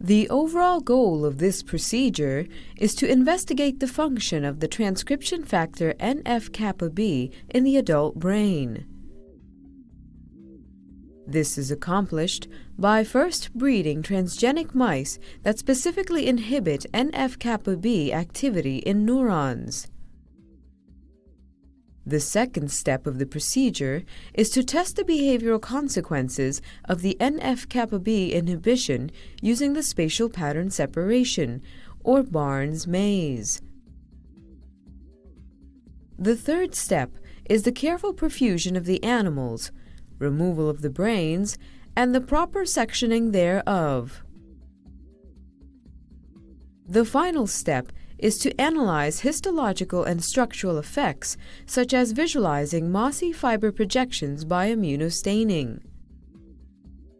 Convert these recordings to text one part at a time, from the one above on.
The overall goal of this procedure is to investigate the function of the transcription factor NF-kB in the adult brain. This is accomplished by first breeding transgenic mice that specifically inhibit NF-kB activity in neurons. The second step of the procedure is to test the behavioral consequences of the NF-kB inhibition using the spatial pattern separation, or Barnes maze. The third step is the careful perfusion of the animals, removal of the brains, and the proper sectioning thereof. The final step is to analyze histological and structural effects, such as visualizing mossy fiber projections by immunostaining.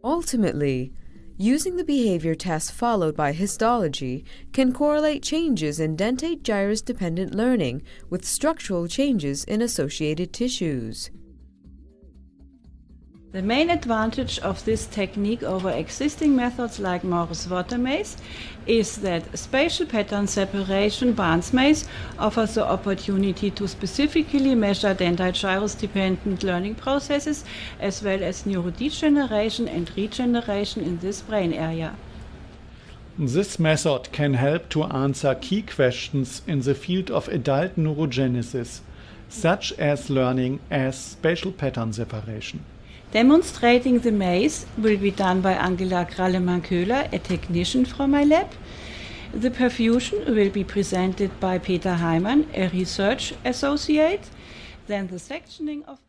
Ultimately, using the behavior tests followed by histology can correlate changes in dentate gyrus-dependent learning with structural changes in associated tissues. The main advantage of this technique over existing methods like Morris water maze is that spatial pattern separation Barnes maze offers the opportunity to specifically measure dentate gyrus-dependent learning processes as well as neurodegeneration and regeneration in this brain area. This method can help to answer key questions in the field of adult neurogenesis, such as learning as spatial pattern separation. Demonstrating the maze will be done by Angela Krallemann-Köhler, a technician from my lab. The perfusion will be presented by Peter Heimann, a research associate. Then the sectioning of